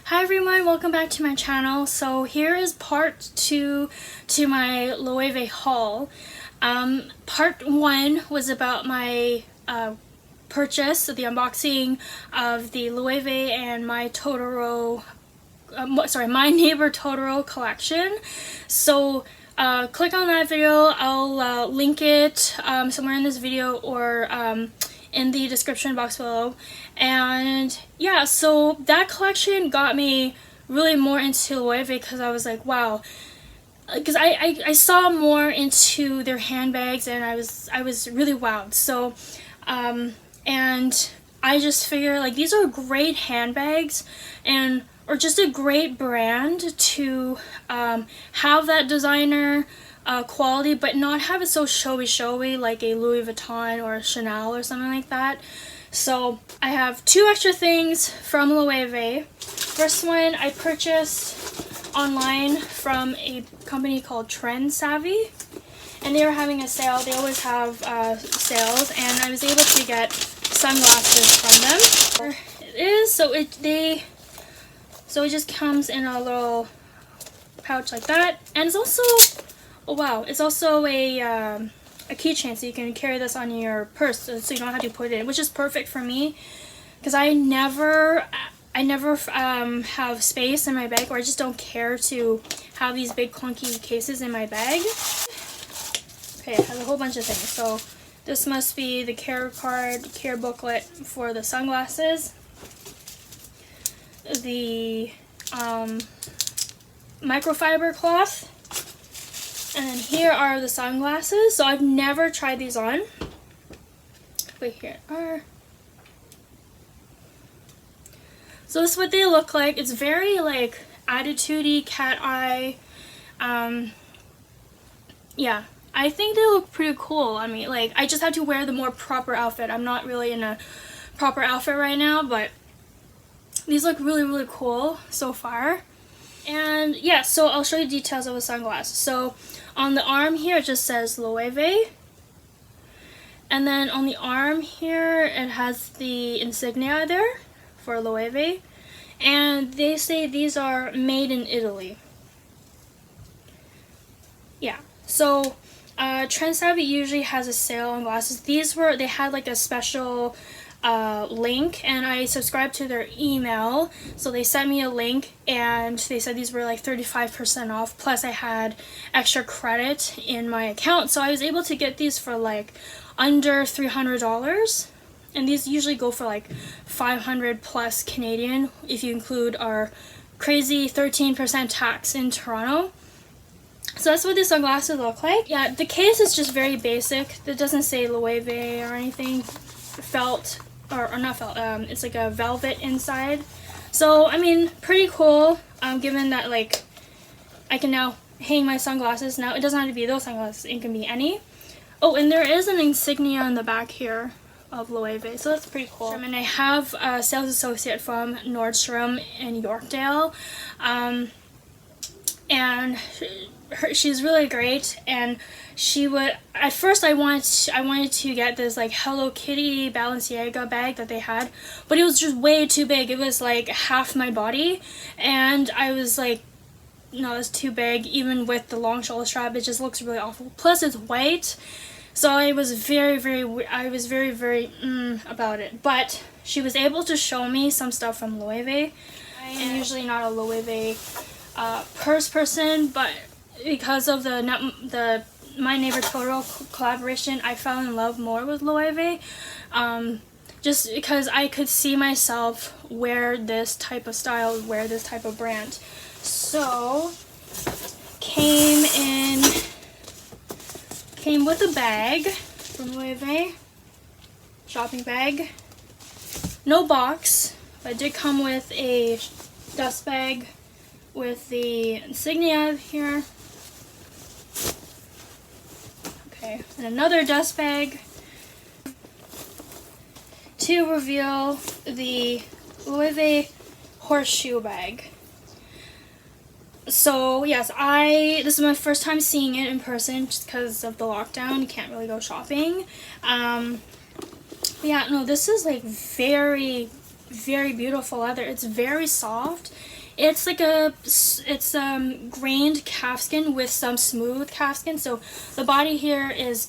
Hi everyone, welcome back to my channel. So here is part 2 to my Loewe haul. Part 1 was about my purchase, the unboxing of the Loewe and my Totoro, My Neighbor Totoro collection. So click on that video. I'll link it somewhere in this video or in the description box below. And yeah, so that collection got me really more into Loewe because I was like, wow, because I saw more into their handbags and I was really wowed. So and I just figure like these are great handbags or just a great brand to have that designer quality, but not have it so showy like a Louis Vuitton or a Chanel or something like that. So I have 2 extra things from Loewe. First one I purchased online from a company called Trend Savvy, and they were having a sale. They always have sales, and I was able to get sunglasses from them. There it is. So it just comes in a little pouch like that, and it's also, oh wow, it's also a keychain, so you can carry this on your purse, so you don't have to put it in, which is perfect for me because I never have space in my bag, or I just don't care to have these big clunky cases in my bag. Okay, it has a whole bunch of things. So this must be the care booklet for the sunglasses, the microfiber cloth, and then here are the sunglasses. So I've never tried these on. Wait, here are. So this is what they look like. It's very like attitude-y, cat eye. Yeah, I think they look pretty cool. I mean, like, I just have to wear the more proper outfit. I'm not really in a proper outfit right now, but these look really cool so far. And yeah, so I'll show you details of the sunglasses. So on the arm here it just says Loewe, and then on the arm here it has the insignia there for Loewe, and they say these are made in Italy. Yeah, so Trend Savvy usually has a sale on glasses. They had like a special link, and I subscribed to their email, so they sent me a link and they said these were like 35% off, plus I had extra credit in my account, so I was able to get these for like under $300, and these usually go for like 500 plus Canadian if you include our crazy 13% tax in Toronto. So that's what these sunglasses look like. Yeah, the case is just very basic. It doesn't say Loewe or anything. Felt, or not felt, it's like a velvet inside. So I mean, pretty cool, given that like I can now hang my sunglasses. Now it doesn't have to be those sunglasses, it can be any. Oh, and there is an insignia on the back here of Loewe, so that's pretty cool. And I have a sales associate from Nordstrom in Yorkdale, and she's really great, and she would, at first I wanted to get this like Hello Kitty Balenciaga bag that they had, but it was just way too big. It was like half my body, and I was like, no, it's too big. Even with the long shoulder strap, it just looks really awful. Plus it's white, so I was very about it. But she was able to show me some stuff from Loewe. I am usually not a Loewe purse person, but because of the My Neighbor Totoro collaboration, I fell in love more with Loewe, just because I could see myself wear this type of style, wear this type of brand. So came with a bag from Loewe, shopping bag, no box, but it did come with a dust bag with the insignia here. Okay, and another dust bag to reveal the Loewe horseshoe bag. So yes, this is my first time seeing it in person just because of the lockdown. You can't really go shopping. Yeah, no, this is like very very beautiful leather. It's very soft. It's like grained calfskin with some smooth calfskin. So the body here is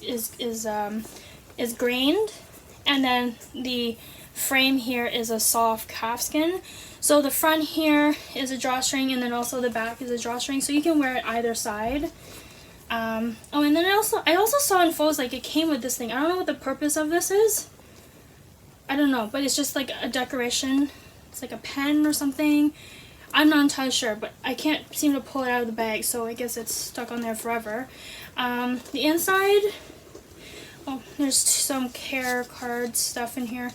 grained, and then the frame here is a soft calfskin. So the front here is a drawstring, and then also the back is a drawstring. So you can wear it either side. Oh, and then I also saw in photos like it came with this thing. I don't know what the purpose of this is. I don't know, but it's just like a decoration. It's like a pen or something. I'm not entirely sure, but I can't seem to pull it out of the bag, so I guess it's stuck on there forever. The inside, oh, there's some care card stuff in here.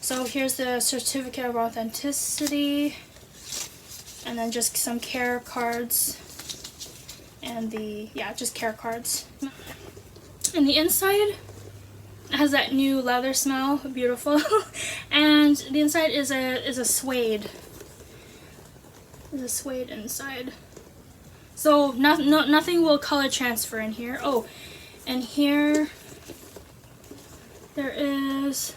So here's the certificate of authenticity, and then just some care cards, and just care cards. And the inside has that new leather smell, beautiful. And the inside is a suede. There's a suede inside. So nothing will color transfer in here. Oh, and here there is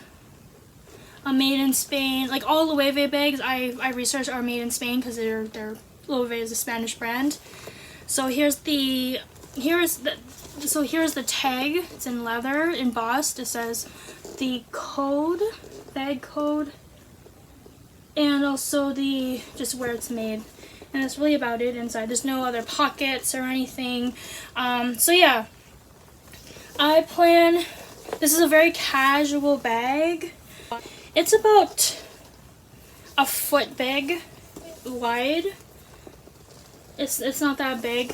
a made in Spain. Like all Loewe bags I researched are made in Spain because they're Loewe is a Spanish brand. So here's the tag. It's in leather, embossed. It says the code, bag code, and also just where it's made. And that's really about it inside. There's no other pockets or anything. So yeah, this is a very casual bag. It's about a foot big, wide. It's not that big.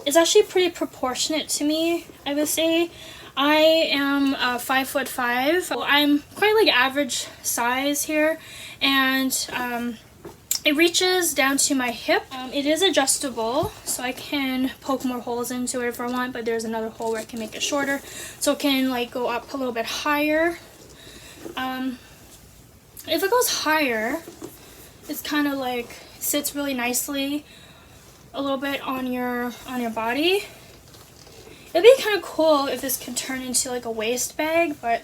It's actually pretty proportionate to me, I would say. I am 5'5". So I'm quite like average size here, and it reaches down to my hip. It is adjustable, so I can poke more holes into it if I want, but there's another hole where I can make it shorter, so it can like go up a little bit higher. If it goes higher, it's kind of like sits really nicely a little bit on your body. It'd be kind of cool if this could turn into like a waist bag, but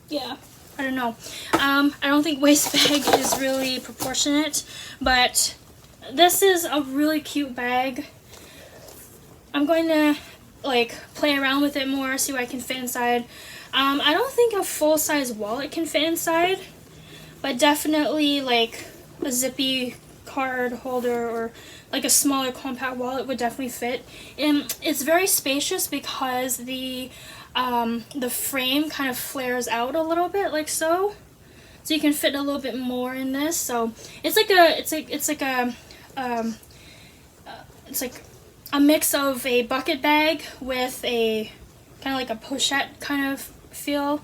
yeah, I don't know. I don't think waist bag is really proportionate, but this is a really cute bag. I'm going to like play around with it more, see what I can fit inside. I don't think a full-size wallet can fit inside, but definitely like a zippy card holder or like a smaller compact wallet would definitely fit. And it's very spacious because the frame kind of flares out a little bit like so you can fit a little bit more in this. So it's like a mix of a bucket bag with a kind of like a pochette kind of feel.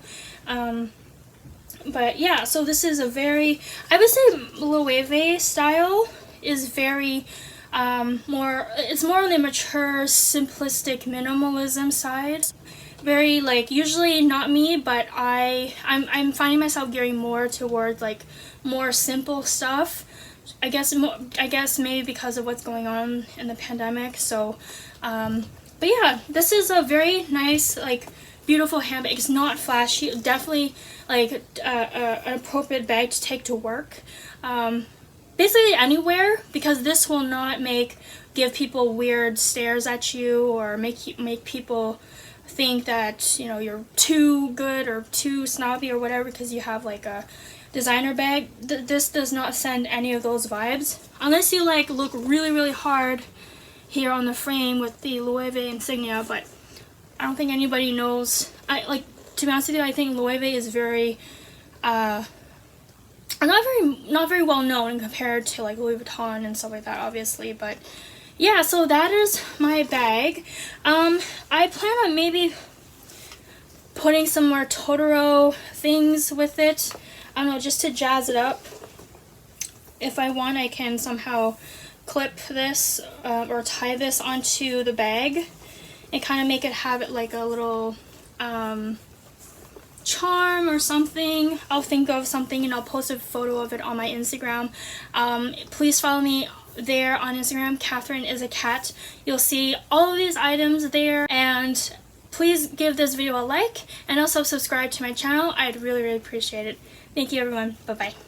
But yeah, so this is a very, I would say Loewe style is very it's more on the mature, simplistic minimalism side. Very like, usually not me, but I'm finding myself gearing more towards like more simple stuff. I guess maybe because of what's going on in the pandemic. So but yeah, this is a very nice, like, beautiful handbag. It's not flashy, definitely like an appropriate bag to take to work, basically anywhere, because this will not give people weird stares at you or make people think that, you know, you're too good or too snobby or whatever because you have like a designer bag. This does not send any of those vibes, unless you like look really hard here on the frame with the Loewe insignia. But I don't think anybody knows. To be honest with you, I think Loewe is very not very well known compared to like Louis Vuitton and stuff like that, obviously. But yeah, so that is my bag. I plan on maybe putting some more Totoro things with it. I don't know, just to jazz it up. If I want, I can somehow clip this or tie this onto the bag and kind of have it like a little charm or something. I'll think of something and I'll post a photo of it on my Instagram. Please follow me there on Instagram. Catherine is a cat. You'll see all of these items there, and please give this video a like and also subscribe to my channel. I'd really appreciate it. Thank you, everyone. Bye-bye.